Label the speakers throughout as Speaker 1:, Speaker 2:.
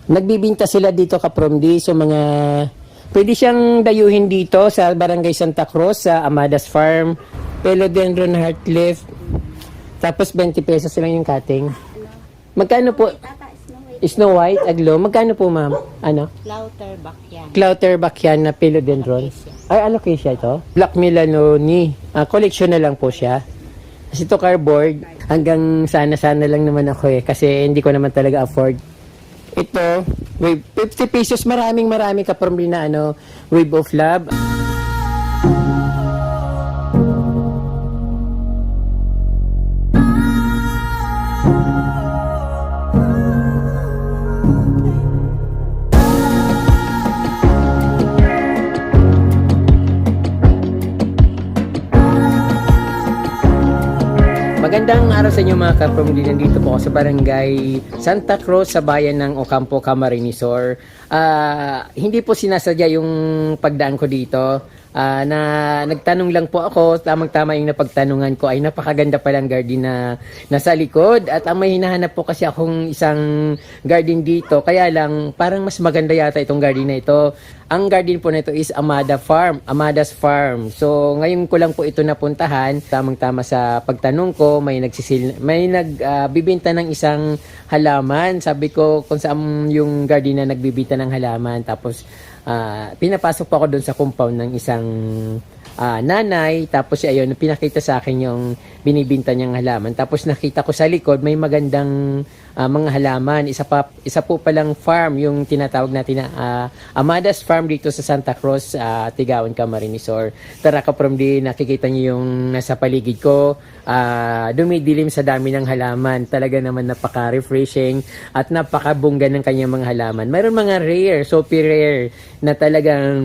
Speaker 1: Nagbibinta sila dito Kapromdi. So mga pwede siyang dayuhin dito sa Barangay Santa Cruz sa Amadas Farm, Philodendron Heartleaf. Tapos 20 pesos lang yung cutting. Magkano po? Snow White, aglo. Magkano po, ma'am? Ano?
Speaker 2: Lauterbach yan.
Speaker 1: Clouterback yan na Philodendron. Ay, alocasia ito? Black Melanoni. Collection na lang po siya. Kasi ito cardboard. Hanggang sana-sana lang naman ako kasi hindi ko naman talaga afford. Ito, wave 50 pesos. Marami Kapromdi na Wave of Love. Magandang araw sa inyo mga Kapromdi. Nandito po ako sa Barangay Santa Cruz sa bayan ng Ocampo, Camarines. Hindi po sinasadya yung pagdaan ko dito. Na nagtanong lang po ako, tamang-tama yung napagtanungan ko ay napakaganda palang garden na nasa likod at ang may hinahanap po kasi akong isang garden dito, kaya lang parang mas maganda yata itong garden na ito. Ang garden po na ito is Amadas Farm. So ngayon ko lang po ito napuntahan, tamang-tama sa pagtanong ko, may nagbibenta ng isang halaman. Sabi ko kung saan yung garden na nagbibenta ng halaman, tapos pinapasok po ako doon sa compound ng isang nanay, tapos ayun, pinakita sa akin yung binibinta niyang halaman. Tapos nakita ko sa likod may magandang mga halaman. Isa po palang farm yung tinatawag natin na Amadas Farm dito sa Santa Cruz, Tigaon, Camarines. Tara Kapromdi, nakikita niyo yung nasa paligid ko, dumidilim sa dami ng halaman. Talaga naman napaka-refreshing at napakabongga ng kanyang mga halaman. Mayroon mga rare, super rare na talagang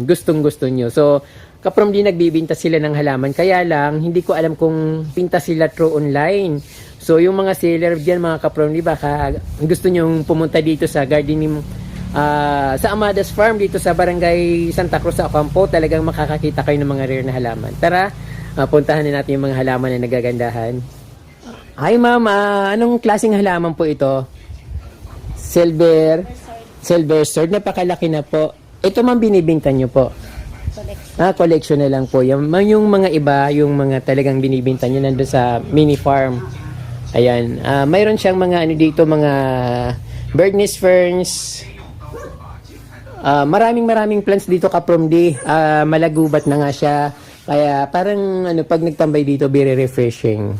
Speaker 1: gustong-gusto nyo. So Kapromdi, nagbibinta sila ng halaman, kaya lang hindi ko alam kung pinta sila through online. So yung mga seller diyan mga Kapromdi, baka gusto nyong pumunta dito sa garden sa Amadas Farm dito sa Barangay Santa Cruz sa Ocampo, talagang makakakita kayo ng mga rare na halaman. Tara, puntahan na natin yung mga halaman na nagagandahan. Hi ma'am, anong klaseng halaman po ito? Silver sword, napakalaki na po. Ito ma'am, binibinta nyo po? Collection na lang po. Yung mga iba, yung mga talagang binibinta nyo nandun sa mini farm. Ayan. Mayroon siyang mga dito, mga bird nest ferns. Maraming plants dito Kapromdi. Malagubat na nga siya. Kaya parang pag nagtambay dito, very refreshing.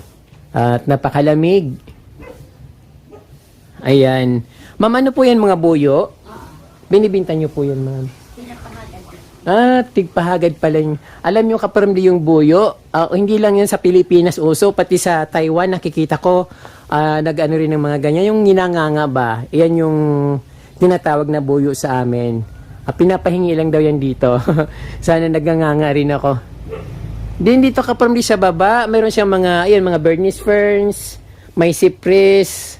Speaker 1: At napakalamig. Ayan. Ma'am, ano po yan mga buyo? Binibinta nyo po yan, ma'am? Tigpahagad pala yun. Alam nyo Kapromdi yung buyo, hindi lang yan sa Pilipinas uso, pati sa Taiwan nakikita ko, nag-ano rin ng mga ganyan. Yung ginanganga ba, yan yung tinatawag na buyo sa amin. Pinapahingi lang daw yan dito. Sana naganganga rin ako. Din dito Kapromdi sa baba, mayroon siyang mga bird nest ferns, may cypress.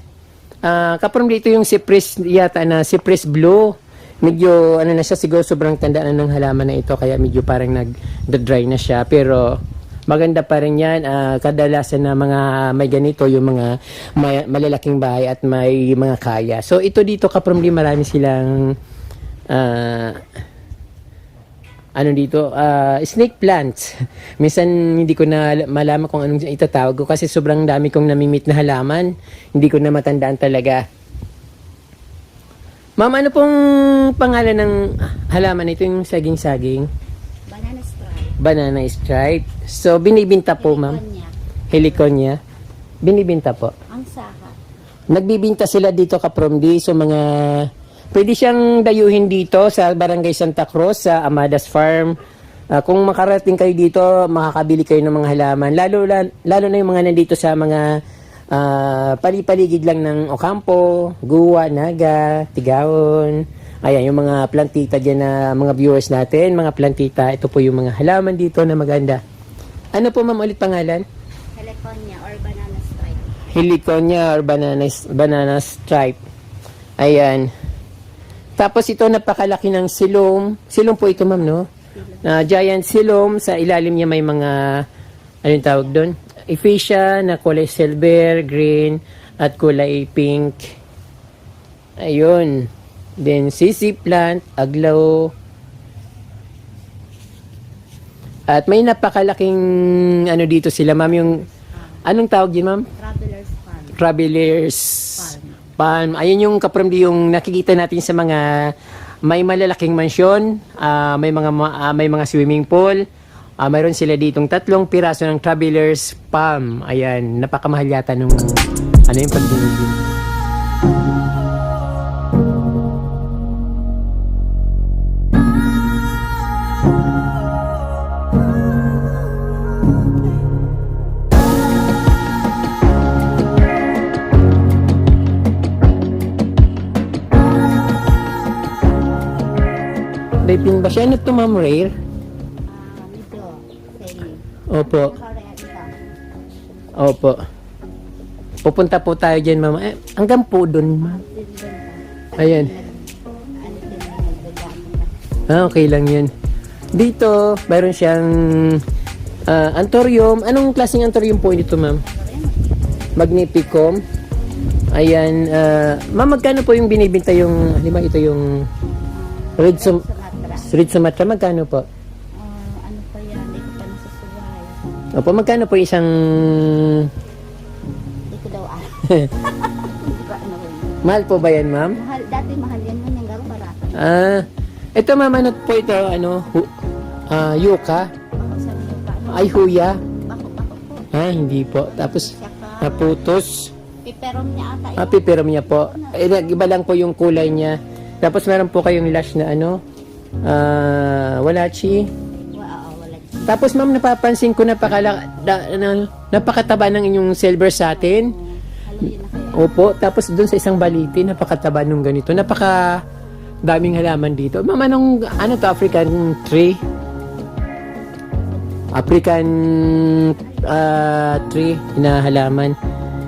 Speaker 1: Kapromdi ito yung cypress yata na cypress blue. Medyo na siya, siguro sobrang tandaan ng halaman na ito, kaya medyo parang nag-dry na siya, pero maganda pa rin yan. Kadalasan na mga may ganito, yung mga malalaking bahay at may mga kaya. So ito dito Kapromdi, marami silang snake plants. Minsan hindi ko na malaman kung anong itatawag ko kasi sobrang dami kong namimit na halaman, hindi ko na matandaan talaga. Ma'am, ano pong pangalan ng halaman ito, yung saging-saging? Banana stripe. So, binibinta po, ma'am? Heliconia. Binibinta po?
Speaker 2: Ang saka.
Speaker 1: Nagbibinta sila dito Kapromdi. So, pwede siyang dayuhin dito sa Barangay Santa Cruz sa Amadas Farm. Kung makarating kayo dito, makakabili kayo ng mga halaman. Lalo na yung mga nandito sa mga palipaligid lang ng Ocampo, Guwa, Naga, Tigaon. Ayan, yung mga plantita dyan na mga viewers natin, mga plantita. Ito po yung mga halaman dito na maganda. Ano po ma'am ulit pangalan?
Speaker 2: Heliconia or banana stripe.
Speaker 1: Heliconia or banana stripe. Ayan. Tapos ito, napakalaki ng silom. Silom po ito ma'am, no? Giant silom. Sa ilalim niya may mga, anong tawag doon? Ephesia na kulay silver, green, at kulay pink. Ayun. Then sisig plant, aglaw. At may napakalaking ano dito sila, ma'am, yung anong tawag din, ma'am?
Speaker 2: Traveler's Farm.
Speaker 1: Travelers Palm. Ayun yung kapromdi yung nakikita natin sa mga may malalaking mansyon, may mga swimming pool. Mayroon sila ditong 3 piraso ng Travelers Palm. Ayan, napakamahal yata nung ano yung pagbibili. Vaping ba siya? Ano to, ma'am? Rare?
Speaker 2: Medyo selling.
Speaker 1: Opo.
Speaker 2: Korean ito.
Speaker 1: Opo. Pupunta po tayo dyan, ma'am. Hanggang po dun, ma'am. Ayan.
Speaker 2: Ano din na nagdagamit.
Speaker 1: Okay lang yun. Dito, mayroon siyang anthurium. Anong klaseng anthurium po ito, ma'am? Magnificum. Ayan. Ma'am, magkano po yung binibinta yung, halimbawa ito yung
Speaker 2: Sumatra.
Speaker 1: Red Sumatra, magkano po?
Speaker 2: Ano pa yan? Hindi ko pa nasusuway.
Speaker 1: Opo, magkano po isang...
Speaker 2: Hindi ko daw Hindi ko ano yun.
Speaker 1: Mahal po ba yan, ma'am?
Speaker 2: Dati mahal yan man yung garo para.
Speaker 1: Ito, ma'am, ano po ito? Yuka?
Speaker 2: Bako sa mga ano.
Speaker 1: Ay, huya?
Speaker 2: Bako po.
Speaker 1: Hindi po. Tapos,
Speaker 2: Saka
Speaker 1: naputos.
Speaker 2: piperom niya ata.
Speaker 1: Pipiram niya po. Iba lang po yung kulay niya. Tapos, meron po kayong lash na walachi.
Speaker 2: Wala.
Speaker 1: Tapos, ma'am, napapansin ko napakataba ng inyong silver satin.
Speaker 2: Haluin na kayo.
Speaker 1: Opo, tapos doon sa isang baliti, napakataba nung ganito. Napaka daming halaman dito. Ma'am, ano to, African tree? African tree na halaman.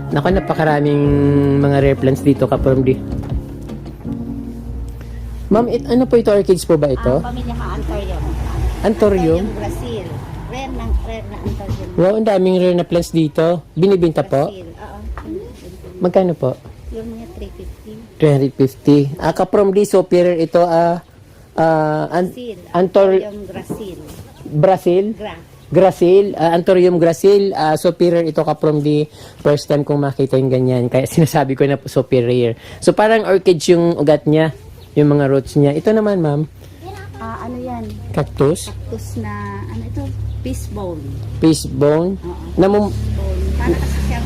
Speaker 1: Naku, napakaraming mga rare plants dito, Kapromdi. Ma'am, ano po ito? Orchids po ba ito?
Speaker 2: Pamilya ka Anthurium.
Speaker 1: Anthurium?
Speaker 2: Brazil. Rare na Anthurium.
Speaker 1: Wow, ang daming rare na plants dito. Binibinta po?
Speaker 2: Brazil. Oo.
Speaker 1: Magkano po?
Speaker 2: Yung mga 350.
Speaker 1: 350. Kapromdi, superior ito.
Speaker 2: Brazil. Anthurium Brazil.
Speaker 1: Brazil? Grasil, Anthurium Grasil, superior ito from the first time kong makita yung ganyan. Kaya sinasabi ko na superior. So parang orchids yung ugat niya, yung mga roots niya. Ito naman, ma'am.
Speaker 2: Ano yan?
Speaker 1: Cactus,
Speaker 2: Cactus na, ano ito? Fish bone.
Speaker 1: fish bone,
Speaker 2: Oo. Bone. Para kasi siyang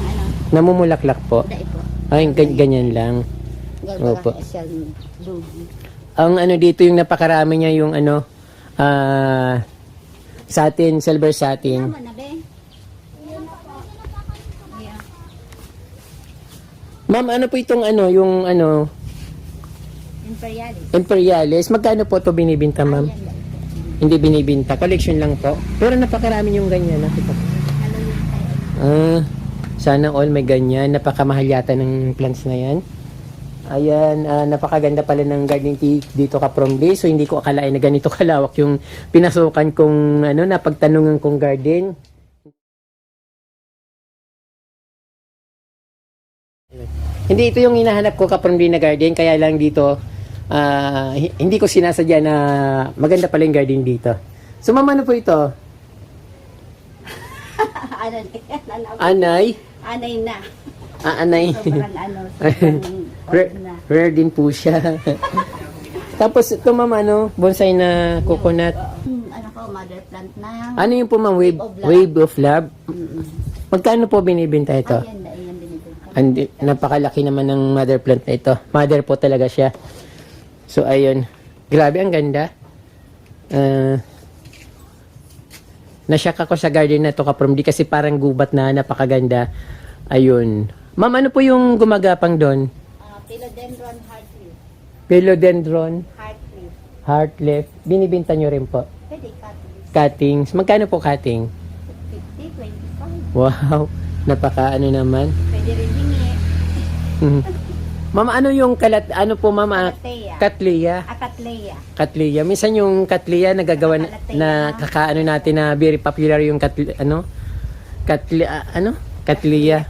Speaker 1: namumulaklak po.
Speaker 2: dai po.
Speaker 1: Ay, ganyan lang. Opo.
Speaker 2: Gagawa siyang lugi.
Speaker 1: Ang dito yung napakarami niya yung satin, silver satin.
Speaker 2: Tama na, be? Yeah.
Speaker 1: Ma'am, ano po itong yung
Speaker 2: Imperialis.
Speaker 1: Imperialis? Magkano po ito binibinta, ma'am?
Speaker 2: Yan, yan.
Speaker 1: Hindi binibinta. Collection lang po. Pero napakarami yung ganyan. Nakita ko.
Speaker 2: Haluin tayo.
Speaker 1: Sana all may ganyan. Napakamahal yata ng plants na yan. Ayan, napakaganda pala ng garden dito Kapromdi. So hindi ko akalain na ganito kalawak yung pinasukan kong napagtanungan kong garden. Hindi ito yung hinahanap ko Kapromdi na garden, kaya lang dito hindi ko sinasadya na maganda pala yung garden dito. So ma'am, ano po ito? Anay?
Speaker 2: Anay na.
Speaker 1: Anay.
Speaker 2: Sobrang sobrang na.
Speaker 1: Rare din po siya. Tapos ito ma'am, bonsai na coconut.
Speaker 2: Ano ko, mother plant na.
Speaker 1: Ano yung po ma'am, wave of love? Magkano po binibenta ito?
Speaker 2: Ayan din ito.
Speaker 1: Napakalaki naman ng mother plant na ito. Mother po talaga siya. So ayun. Grabe, ang ganda. Nasyak ako sa garden na to Kapromdi kasi parang gubat na napakaganda. Ayun. Ma'am, ano po yung gumagapang doon?
Speaker 2: Philodendron heartleaf.
Speaker 1: Philodendron
Speaker 2: Heartleaf.
Speaker 1: heartleaf. Binibinta nyo rin po.
Speaker 2: Pwede cuttings.
Speaker 1: Cuttings. Magkano po cutting?
Speaker 2: 50, 25.
Speaker 1: Wow. Naman.
Speaker 2: Pwede rin hingi.
Speaker 1: Ma'am, ano yung ano po ma'am?
Speaker 2: Cattleya.
Speaker 1: Catleya.
Speaker 2: Cattleya.
Speaker 1: Catleya. Minsan yung Catleya nagagawa na kakaano natin na very popular yung Catleya.
Speaker 2: Calathea.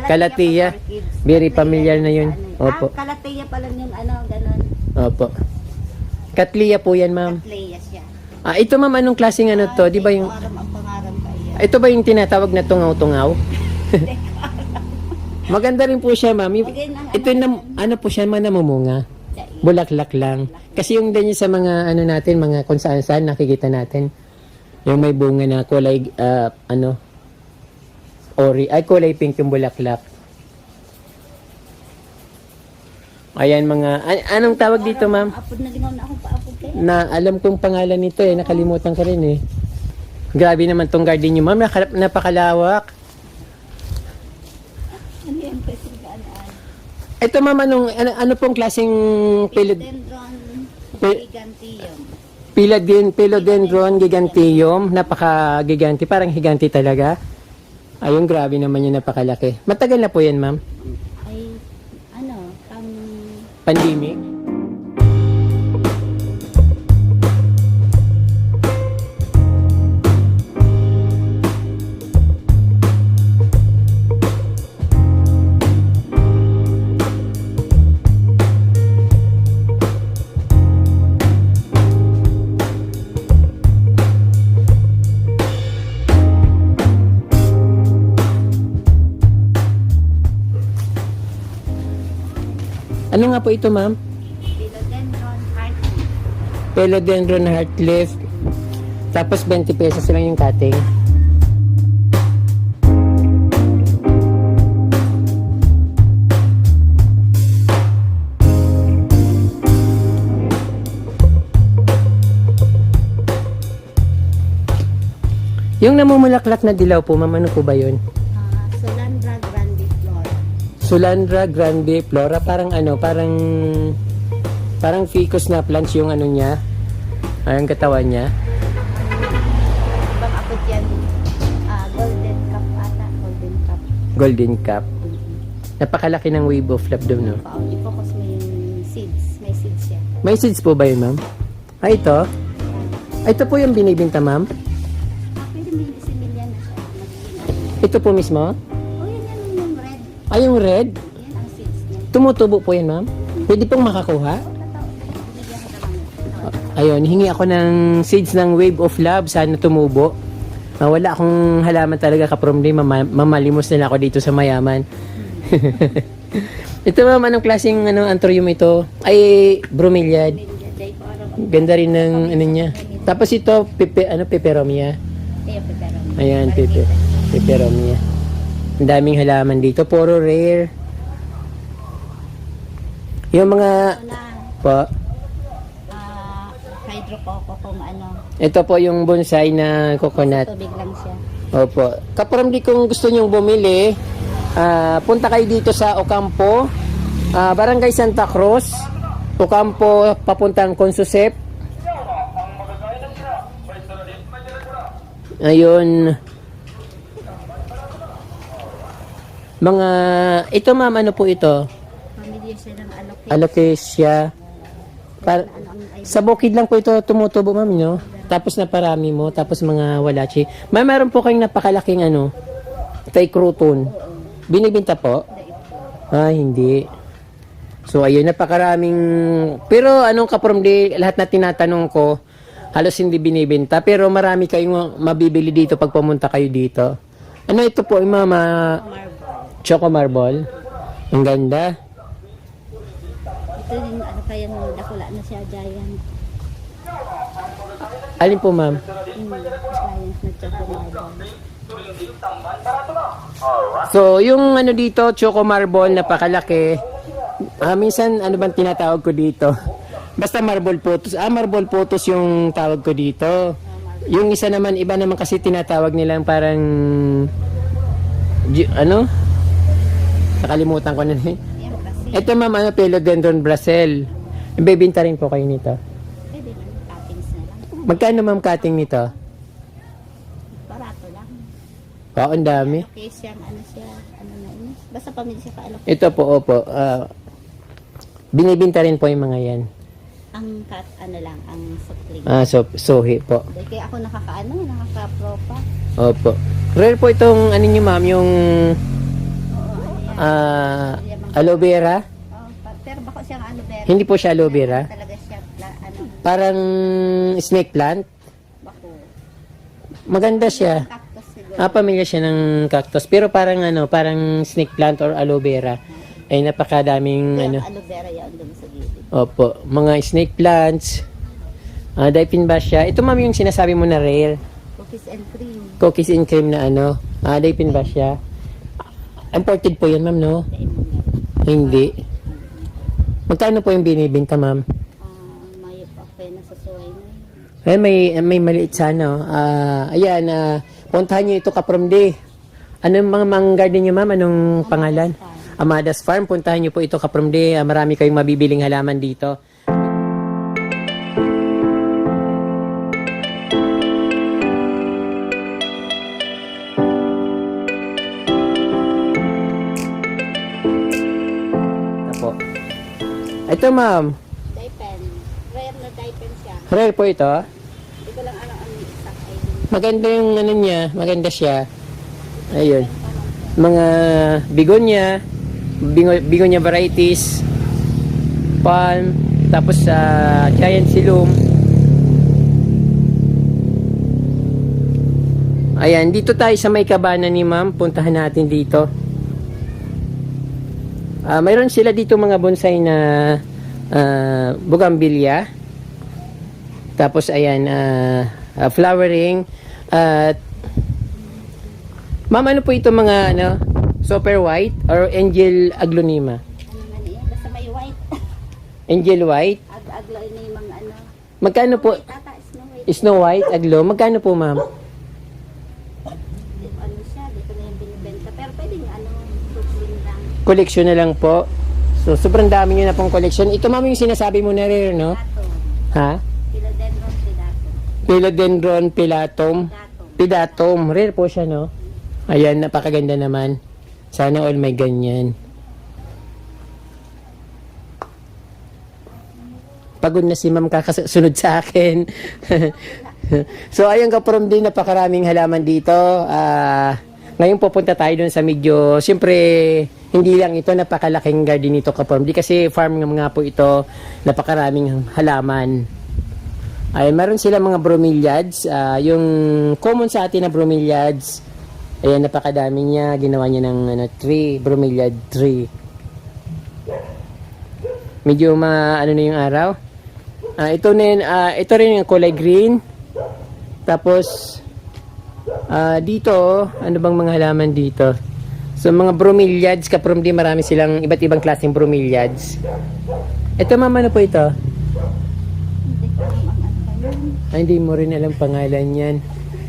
Speaker 1: Calathea. Very familiar na yun. Opo.
Speaker 2: Calathea pala yung ganon.
Speaker 1: Opo. Katlia po yan, ma'am.
Speaker 2: Leia siya.
Speaker 1: Ito ma'am, anong klaseng ano to? Di ba yung...
Speaker 2: Aram ang pangalan kaya.
Speaker 1: Ito ba yung tinatawag na tungaw-tungaw? Maganda rin po siya, ma'am. Ito yung ano po siya, mga namumunga. Bulaklak lang. Kasi yung ganyan sa mga ano natin, mga kung saan-saan nakikita natin. Yung may bunga na kulay, kulay pink yung bulaklak. Ayan anong tawag dito, ma'am?
Speaker 2: Apod na lingaw na akong paapod kayo.
Speaker 1: Na alam kong pangalan nito nakalimutan ko rin eh. Grabe naman tong garden niyo, ma'am. Napakalawak.
Speaker 2: Ano yan kasi gaan-aan?
Speaker 1: Ito, ma'am, ano pong klaseng
Speaker 2: Philodendron giganteum.
Speaker 1: Philodendron giganteum, napaka-giganti, parang higanti talaga. Ayun, grabe naman yun, napakalaki. Matagal na po yan, ma'am?
Speaker 2: Ay,
Speaker 1: Pandemic? Ano nga po ito, ma'am?
Speaker 2: Philodendron heartleaf.
Speaker 1: Philodendron heartleaf. Tapos 20 pesos lang yung cutting. Yung namumulaklak na dilaw po, ma'am, ano po ba yun?
Speaker 2: Solandra grandiflora.
Speaker 1: Solandra grandiflora, parang ficus na plants yung ano niya. Ang katawan niya.
Speaker 2: Ibang apod yan, golden cup ata. Golden cup.
Speaker 1: Golden cup. Napakalaki ng wave of love daw, no?
Speaker 2: I-focus mo yung seeds. May seeds siya.
Speaker 1: May seeds po ba yun, ma'am? Ito? Ito po yung binibinta, ma'am?
Speaker 2: Pwede may similyan na siya. Magiging
Speaker 1: Ito po mismo?
Speaker 2: yan yung red.
Speaker 1: Yung red?
Speaker 2: Yan ang seeds niya.
Speaker 1: Tumutubo po yan, ma'am? Pwede pong makakuha?
Speaker 2: Bigyan ko naman.
Speaker 1: Ayun, hingi ako ng seeds ng wave of love. Sana tumubo. Wala akong halaman talaga ka-from day. Mamalimos na lang ako dito sa mayaman. Ito, ma'am, anong klaseng anthurium ito? Ay, bromeliad. Ganda rin ng ano niya. Tapos ito, peperomia. Ayan, peperomia. Ang daming halaman dito. Puro rare. Yung mga... Po.
Speaker 2: Hydrococo kung ano.
Speaker 1: Ito po yung bonsai na coconut.
Speaker 2: Tubig lang siya.
Speaker 1: Opo. Kaparamdi kung gusto nyong bumili, punta kayo dito sa Ocampo, Barangay Santa Cruz, Ocampo, papuntang Consusep. Ayun. Ito, ma'am, ano po ito?
Speaker 2: Pamilya siya ng
Speaker 1: Alocasia. Sa bukid lang po ito tumutubo, ma'am, no? Tapos naparami mo, tapos mga walachi. Ma'am, meron po kayong napakalaking tay crouton. Binibinta po? Hindi. So, ayun, napakaraming... Pero anong ka-from lahat na tinatanong ko, halos hindi binibinta. Pero marami kayong mabibili dito pag pumunta kayo dito. Ano ito po, mama? Choco marble. Ang ganda.
Speaker 2: Ito din, kaya dakula na siya, giant.
Speaker 1: Alin po, ma'am?
Speaker 2: Giant na choco marble.
Speaker 1: So, yung dito, choco marble, napakalaki. Minsan, bang tinatawag ko dito? Basta marble photos. Marble photos yung tawag ko dito. Yung isa naman, iba naman kasi tinatawag nilang parang... Nakalimutan ko na eh.
Speaker 2: Yan kasi.
Speaker 1: Ito, ma'am, Philodendron Brazil. Ibebinta rin po kayo nito.
Speaker 2: Pwede lang, cuttings na lang.
Speaker 1: Magkano, ma'am, cutting nito?
Speaker 2: Barato lang.
Speaker 1: Ang dami.
Speaker 2: Okay siyang siya, na ini. Basta pamilya siya kaalok.
Speaker 1: Ito po, opo. Binibinta rin po yung mga yan.
Speaker 2: Ang cut, ang supling.
Speaker 1: Sohi po.
Speaker 2: Kaya ako nakaka-propa.
Speaker 1: Opo. Rare po itong, nyo, ma'am, yung aloe vera.
Speaker 2: Pero bako siyang aloe vera.
Speaker 1: Hindi po siya aloe vera.
Speaker 2: Talaga siya, ano,
Speaker 1: Parang snake plant.
Speaker 2: bako.
Speaker 1: Maganda siya.
Speaker 2: Cactus siguro.
Speaker 1: Pamilya siya ng cactus. Pero parang parang snake plant or aloe vera. Ay napakadaming
Speaker 2: Yung aloe vera yan doon sa gilid.
Speaker 1: Opo, mga snake plants. Dipinbasia. Ito ma'am yung sinasabi mo na rare.
Speaker 2: Cookies and cream.
Speaker 1: Cookies and cream na Dipinbasia. Imported po yun ma'am, no?
Speaker 2: Dahil mo nga.
Speaker 1: Hindi. Magkano po yung binibenta ma'am?
Speaker 2: May pena sa suway na yun.
Speaker 1: May maliit sana. Ayan, puntahan nyo ito Kapromdi. Anong mga garden nyo ma'am? Anong pangalan? Amadas Farm. Puntahan nyo po ito Kapromdi. Marami kayong mabibiling halaman dito. Apo. Ito ma'am.
Speaker 2: Daipen. Rare na daipen siya.
Speaker 1: Rare po ito.
Speaker 2: Hindi ko lang alam ang exact ID.
Speaker 1: Maganda yung niya. Maganda siya. Ayun. Mga bigonia. Bigonia varieties. Palm. Tapos giant silum. Ayan. Dito tayo sa may kabana ni ma'am. Puntahan natin dito. Mayroon sila dito mga bonsai na bougainvillea. Tapos ayan, flowering. At ma'am, ano po ito mga super white or angel aglonema?
Speaker 2: Ano nga niya? Basta may white.
Speaker 1: Angel white.
Speaker 2: Aglo na yung mga ano.
Speaker 1: Magkano po?
Speaker 2: Tata, snow white.
Speaker 1: Snow white, aglo. Magkano po ma'am?
Speaker 2: Ano siya, dito na yung binibenta. Pero pwede nga ano, fruitling lang.
Speaker 1: Collection na lang po. So, sobrang dami nyo na pong collection. Ito ma'am yung sinasabi mo na rare, no?
Speaker 2: Dato.
Speaker 1: Ha?
Speaker 2: Philodendron pidatum.
Speaker 1: Philodendron pilatum.
Speaker 2: Datum.
Speaker 1: Pidatum. Rare po siya, no? Ayan, napakaganda naman. Sana all may ganyan. Pagod na si ma'am kakasunod sa akin. So, ayun Kapromdi, napakaraming halaman dito. Ngayon pupunta tayo dun sa medyo, siyempre, hindi lang ito, napakalaking garden nito Kapromdi. Kasi farm nga po ito, napakaraming halaman. Ay, meron sila mga bromeliads. Yung common sa atin na bromeliads, ayan, napakadami niya. Ginawa niya ng tree, bromeliad tree. Medyo na yung araw. Ito rin yung kulay green. Tapos, dito, ano bang mga halaman dito? So, mga bromeliads, Kapromdi, marami silang iba't ibang klaseng bromeliads. Ito, ma'am, ano po ito?
Speaker 2: Hindi ko alam ang ano yun.
Speaker 1: Hindi mo rin alam pangalan yan.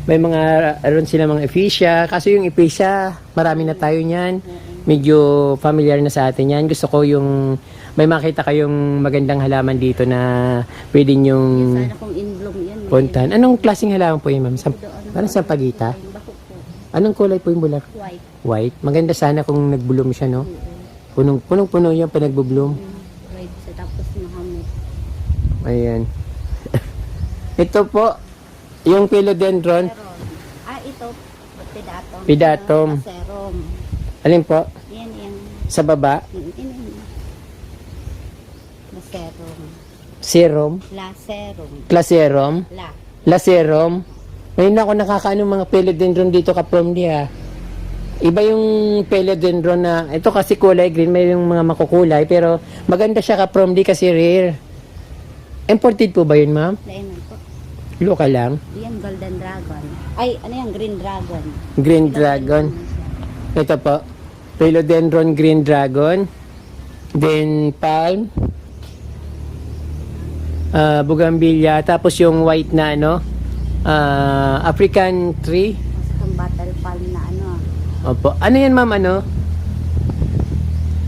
Speaker 1: May mga, aron sila mga ephesia. Kaso yung ephesia, marami na tayo niyan. Medyo familiar na sa atin yan. Gusto ko yung, may makita kayong magandang halaman dito na pwede nyong
Speaker 2: Sana kung in bloom yan.
Speaker 1: puntahan. Anong klaseng halaman po yun, ma'am? Parang sampagita?
Speaker 2: Yung bako po.
Speaker 1: Anong kulay po yung bulak?
Speaker 2: White.
Speaker 1: White. Maganda sana kung nagbloom siya, no? Punong-puno yan pa nagbubloom.
Speaker 2: White siya. Tapos mahamot.
Speaker 1: Ayan. Ito po, yung philodendron.
Speaker 2: Serum. Ito. Pidatum.
Speaker 1: Pidatum.
Speaker 2: Serum.
Speaker 1: Alin po?
Speaker 2: Yan.
Speaker 1: Sa baba?
Speaker 2: Yan. Serum.
Speaker 1: Serum.
Speaker 2: La serum.
Speaker 1: Claserum.
Speaker 2: La.
Speaker 1: Laserum. Ngayon na ako nakakaano mga philodendron dito Kapromdi ha. Iba yung philodendron na, ito kasi kulay green, may yung mga makukulay, pero maganda siya Kapromdi kasi rare. Imported po ba yun ma'am?
Speaker 2: Lemon po.
Speaker 1: Local lang.
Speaker 2: Yan, golden dragon. Ay, ano yan? Green dragon.
Speaker 1: Green dragon. Ito po. Philodendron green dragon. Then palm. Bougainvillea. Tapos yung white na African tree.
Speaker 2: Mas itong battle palm na ano.
Speaker 1: Opo. Ano yan ma'am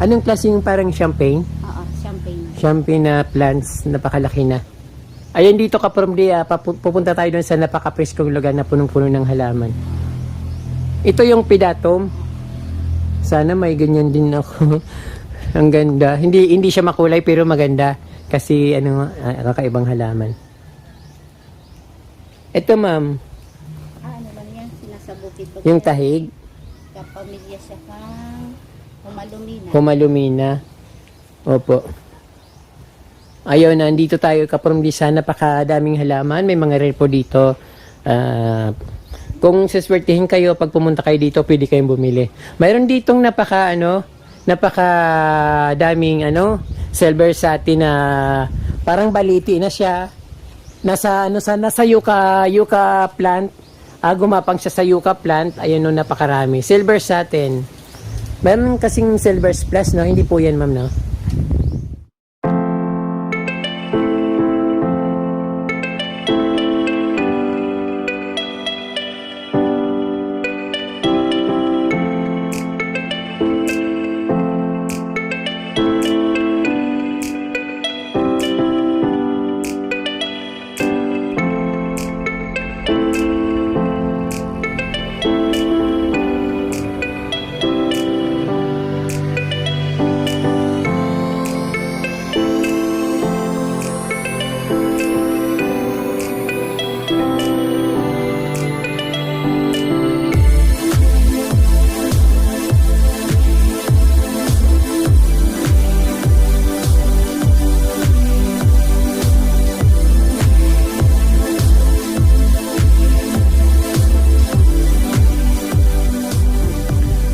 Speaker 1: Anong klaseng parang champagne?
Speaker 2: Oo, champagne.
Speaker 1: Champagne na plants. Napakalaki na. Ayun dito Kapromdi, pupunta tayo dun sa napaka-preskong lugar na punong-puno ng halaman. Ito yung pidatum. Sana may ganyan din ako. Ang ganda. Hindi siya makulay pero maganda. Kasi kakaibang halaman. Ito ma'am,
Speaker 2: Ano ba yan? Sinasabukit ko.
Speaker 1: yung tahig,
Speaker 2: Kapamilya siya kang humalumina.
Speaker 1: humalumina. Opo. Ayun, nandito tayo kapromdisa, napakadaming halaman, may mga rare po dito. Kung saswertihin kayo, pag pumunta kayo dito, pwede kayong bumili. Mayroon ditong napakadaming silver satin na parang baliti na siya. Nasa yucca plant. Gumapang siya sa yucca plant. Ayun, no, napakarami. Silver satin. Mayroon kasing silver plus, no? Hindi po yan, ma'am, no?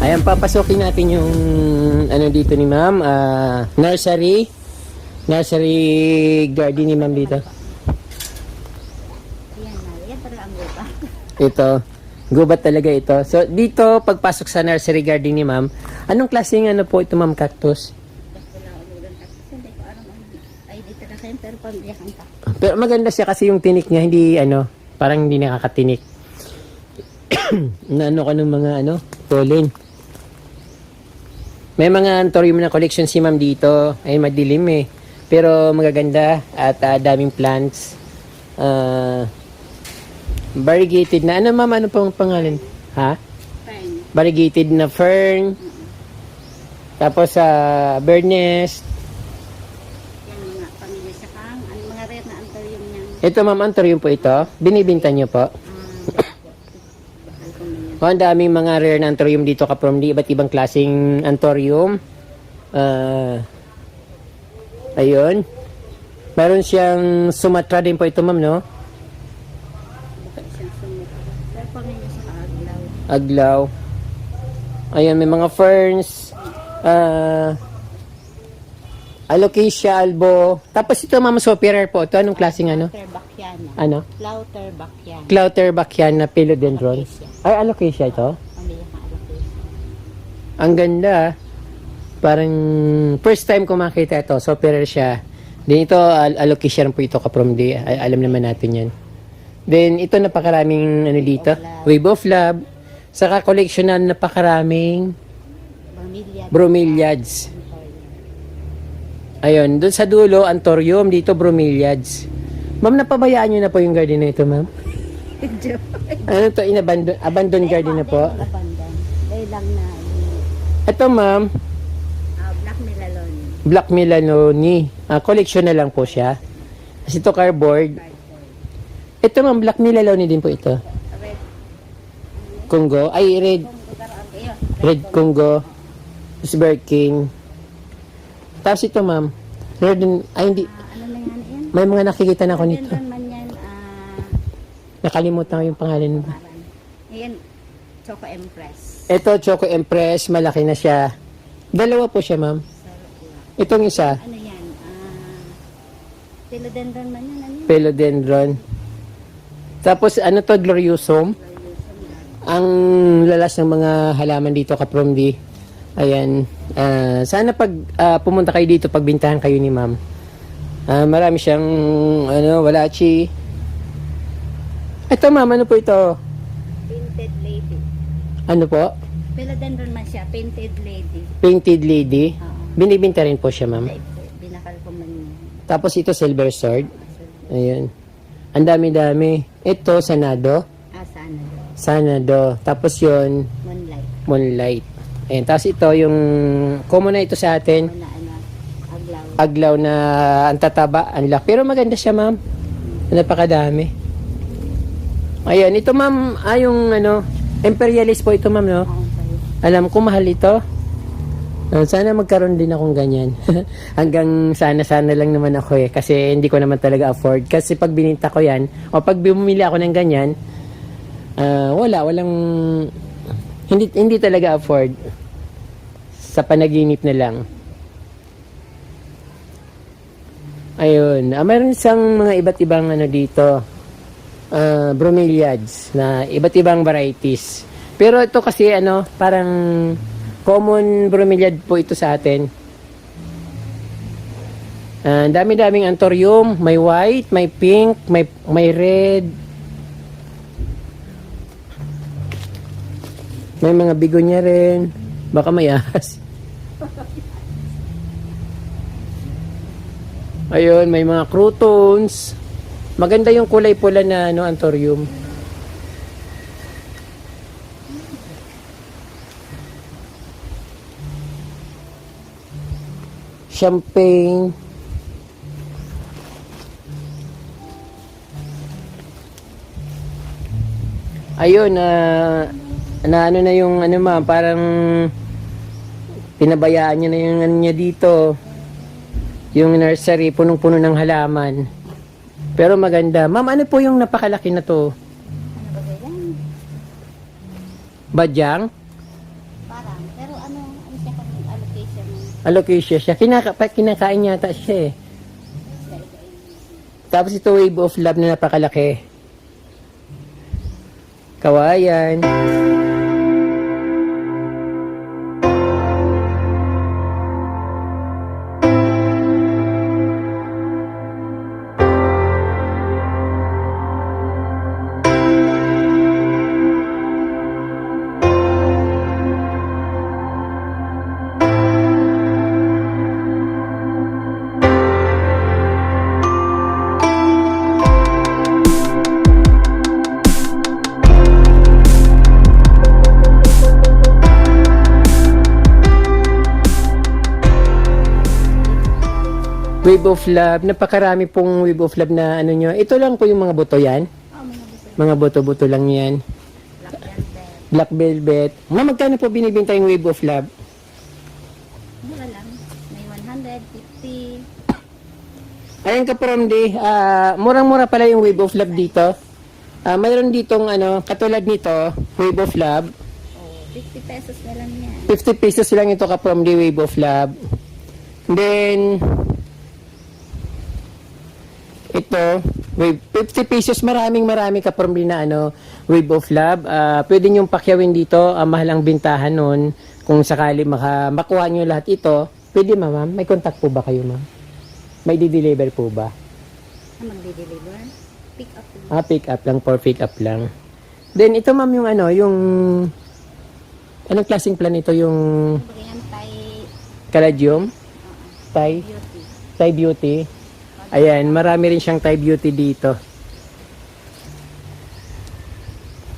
Speaker 1: Ayan, papasukin natin yung dito ni ma'am, nursery garden ni ma'am dito.
Speaker 2: Yan talaga ang lupa.
Speaker 1: Ito, gubat talaga ito. So dito, pagpasok sa nursery garden ni ma'am, anong klaseng po ito, ma'am, cactus?
Speaker 2: Wala ulan tapos hindi ko alam ay dito na kayo pero pambiyakan pa.
Speaker 1: Pero maganda siya kasi yung tinik niya, hindi parang hindi nakakatinik. Na ka ng mga pollen. May mga anthurium na collection si ma'am dito. Ay madilim eh. Pero magaganda at daming plants. Variegated na. Ano ma'am? Ano pong pangalan? Ha?
Speaker 2: Fern.
Speaker 1: Variegated na fern. Tapos bird nest.
Speaker 2: Yan mga pamilya sa kang mga rare na anthurium niyan.
Speaker 1: Ito ma'am, anthurium po ito. Binibinta niyo po. Ang daming mga rare na anthurium dito from iba't ibang klaseng anthurium. Ayun. Meron siyang Sumatra din po ito, ma'am, no?
Speaker 2: Pero pamilya sa aglaw.
Speaker 1: Aglaw. Ayun, may mga ferns. Alocasia, albo. Tapos ito, ma'am, superior po. Ito, anong klaseng
Speaker 2: Lauterbacchiana.
Speaker 1: Ano?
Speaker 2: Lauterbacchiana.
Speaker 1: Clauterbacchiana philodendron.
Speaker 2: Alocasia.
Speaker 1: Ay, alocasia ito?
Speaker 2: Pamilya sa alocasia.
Speaker 1: Ang ganda. Parang first time ko makita ito. Superior siya. Then ito, alocasia po ito from the, alam naman natin yan. Then ito, napakaraming dito. Wave of Love. Saka collection na napakaraming bromeliads. Ayun, doon sa dulo, anthurium. Dito, bromeliads. Ma'am, napabayaan nyo na po yung garden na ito, ma'am? Ano to, abandoned garden na po?
Speaker 2: Abandon. Dahil lang na
Speaker 1: Ito, ma'am,
Speaker 2: Black Melalone.
Speaker 1: Black Melalone. Collection na lang po siya. Kasi ito, cardboard. Ito, ma'am, Black Melalone din po ito.
Speaker 2: Red.
Speaker 1: Congo. Ay, Red Congo. Isberg King. Tapos ito, ma'am. Red, ay, hindi.
Speaker 2: Ano na yan?
Speaker 1: May mga nakikita na ako nito.
Speaker 2: Rhododendron man yan.
Speaker 1: Nakalimutan ko yung pangalan.
Speaker 2: Ayan, Choco Empress.
Speaker 1: Ito, Choco Empress. Malaki na siya. Dalawa po siya, ma'am. Itong isa.
Speaker 2: Ano yan? Philodendron man yan. Ano yan?
Speaker 1: Philodendron. Tapos, ano to, Gloriosum. Ang lalas ng mga halaman dito, kapromdi. Ayan. Sana pag pumunta kayo dito, pagbintahan kayo ni ma'am. Marami siyang, walachi. Ito, ma'am, ano po ito?
Speaker 2: Painted Lady.
Speaker 1: Ano po?
Speaker 2: Philodendron man siya. Painted Lady.
Speaker 1: Painted Lady.
Speaker 2: Oo.
Speaker 1: Binibinta rin po siya, ma'am.
Speaker 2: Binakal ko man yun.
Speaker 1: Tapos ito, Silver Sword. Ayan. Ang dami-dami. Ito, Sanado.
Speaker 2: Sana.
Speaker 1: Sanado. Tapos yun,
Speaker 2: Moonlight.
Speaker 1: Moonlight. Ayan. Tapos ito, yung common na ito sa atin.
Speaker 2: Aglaw.
Speaker 1: Aglaw na ang tataba, ang laki. Pero maganda siya, ma'am. Napakadami. Ayan, ito, ma'am, yung Imperialist po ito, ma'am, no? Alam ko, mahal ito. Sana magkaroon din akong ganyan. Hanggang sana lang naman ako eh. Kasi hindi ko naman talaga afford. Kasi pag bininta ko yan, o pag bumili ako ng ganyan, walang, hindi talaga afford. Sa panaginip na lang. Ayun. Mayroon isang mga iba't ibang ano dito. Bromeliads na iba't ibang varieties. Pero ito kasi ano, parang common bromeliad po ito sa atin. Dami-daming anthurium, may white, may pink, may red. May mga bigonya rin. Baka may ahas. Ayun, may mga croutons. Maganda yung kulay pula na ano, anthurium. Champagne. Ayun, na ano na yung ano parang pinabayaan niya na yung ano niya dito. Yung nursery, punong-puno ng halaman. Pero maganda. Ma'am, ano po yung napakalaki na to?
Speaker 2: Ano ba yan?
Speaker 1: Badyang?
Speaker 2: Parang, pero ano siya kung allocation mo?
Speaker 1: Alocasia siya. Kinakain yata siya eh. Tapos ito wave of love na napakalaki. Kawayan. Wave of love. Napakarami pong wave of love na ano nyo. Ito lang po yung mga buto yan.
Speaker 2: Oh, mga gusto.
Speaker 1: Mga buto-buto lang yan.
Speaker 2: Black velvet.
Speaker 1: Black velvet. Ma'am, magkano po binibinta yung wave of love?
Speaker 2: Mura lang. May 150.
Speaker 1: Ayan ka from murang-mura pala yung wave of love dito. Mayroon ditong ano, katulad nito, wave of love.
Speaker 2: Oh, 50 pesos na lang yan.
Speaker 1: 50 pesos lang ito ka from the wave of love. Then, ito, wave, 50 pesos, maraming ka from the na ano, wave of love. Pwede nyo pakyawin dito, mahal ang bintahan nun. Kung sakali makuha nyo lahat ito, pwede ma'am, may contact po ba kayo ma'am? May di-deliver po ba?
Speaker 2: Magdi-deliver? Pick up lang.
Speaker 1: Pick up lang, for pick up lang. Then, ito ma'am yung ano, yung, anong klaseng plant ito yung
Speaker 2: Ganyan
Speaker 1: caladium? Thai?
Speaker 2: beauty.
Speaker 1: Thai beauty? Ayan, marami rin siyang Thai beauty dito.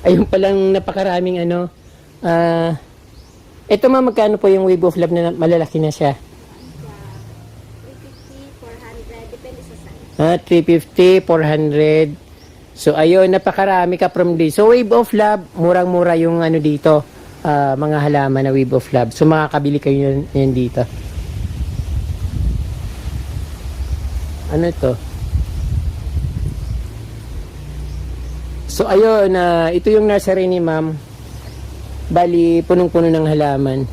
Speaker 1: Ayun palang napakaraming ano. Ito ma'am, magkano po yung wave of love na malalaki na siya?
Speaker 2: 350, 400, depende sa size.
Speaker 1: 350, 400. So ayun, napakarami ka from this. So wave of love, murang-mura yung ano dito, mga halaman na wave of love. So makakabili kayo yan dito. Ano ito? So ayun, ito yung nursery ni ma'am. Bali, punong-puno ng halaman.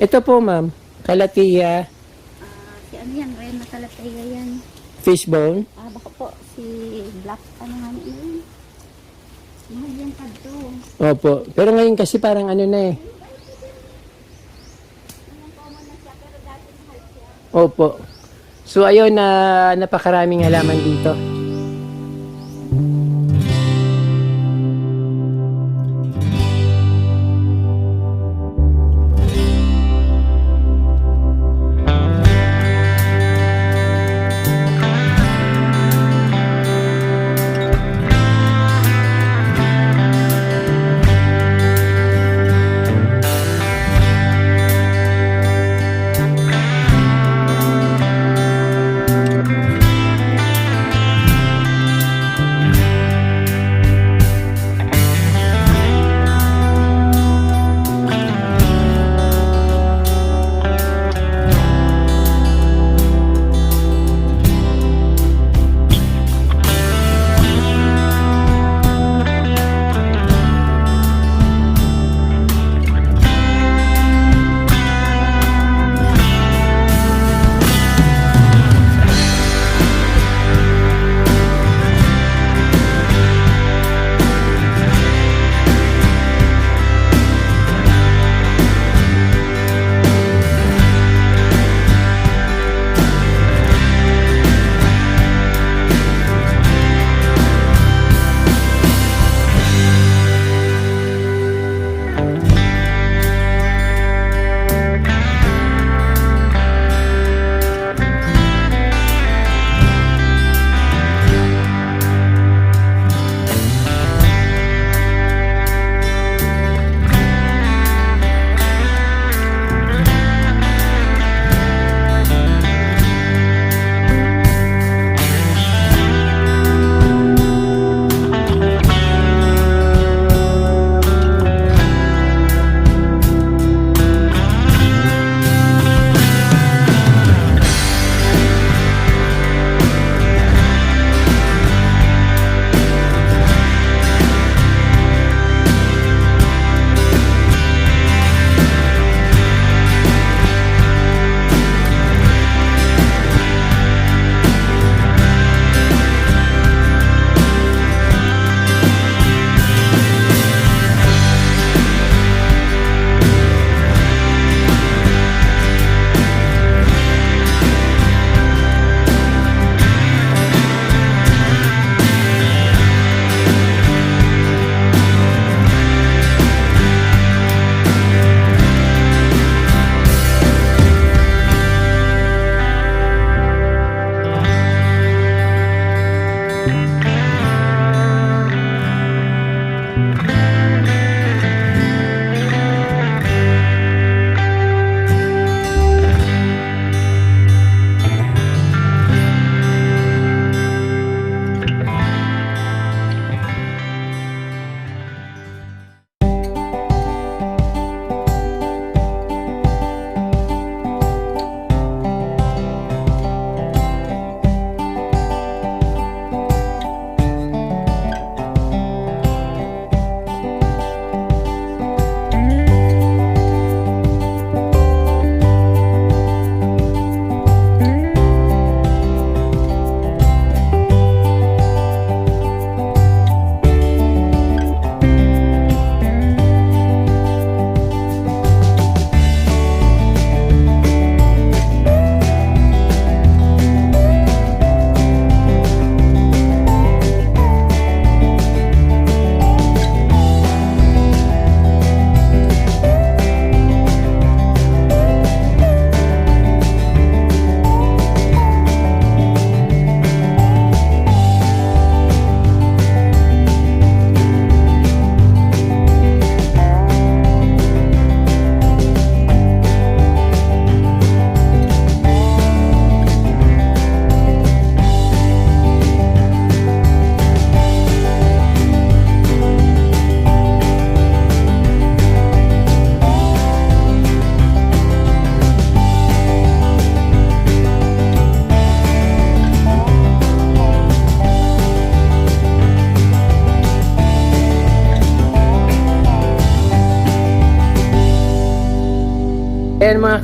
Speaker 1: Ito po ma'am, kalatia,
Speaker 2: Si ano yan, Ren na Kalataya yan.
Speaker 1: fishbone.
Speaker 2: Baka po, si Black, ano nga yun? Mahal yan kadto.
Speaker 1: Opo, pero ngayon kasi parang ano na eh. Opo. So ayun, napakaraming halaman dito.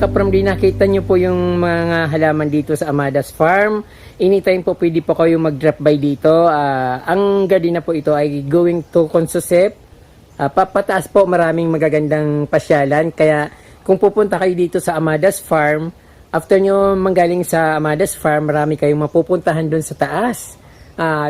Speaker 1: ka-From D, nakita nyo po yung mga halaman dito sa Amadas Farm. Anytime po pwede po kayo mag-drop by dito. Ang garden na po ito ay going to Consosep. Papataas po, maraming magagandang pasyalan. Kaya kung pupunta kayo dito sa Amadas Farm, after nyo manggaling sa Amadas Farm, marami kayong mapupuntahan doon sa taas.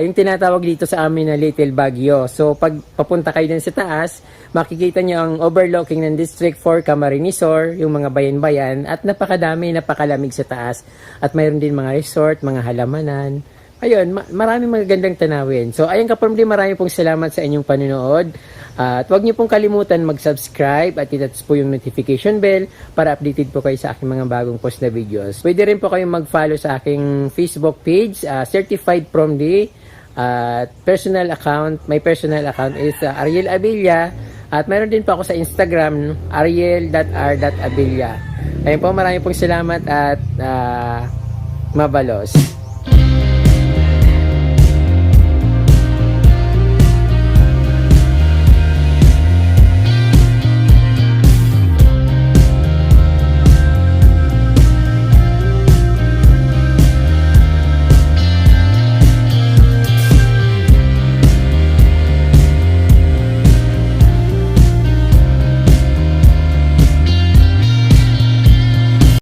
Speaker 1: Yung tinatawag dito sa amin na Little Baguio. So pag papunta kayo dun sa taas, makikita nyo ang overlooking ng District 4 Camarines Sur, yung mga bayan-bayan, at napakalamig sa taas. At mayroon din mga resort, mga halamanan. Ayun, maraming magagandang tanawin. So ayun ka-From D, marami pong salamat sa inyong panunood. At huwag niyo pong kalimutan mag-subscribe at i-touch po yung notification bell para updated po kayo sa aking mga bagong post na videos. Pwede rin po kayong mag-follow sa aking Facebook page, Certified From D. At my personal account is Ariel Abilia. At mayroon din po ako sa Instagram, ariel.r.abilia. Ayun po, marami pong salamat at mabalos.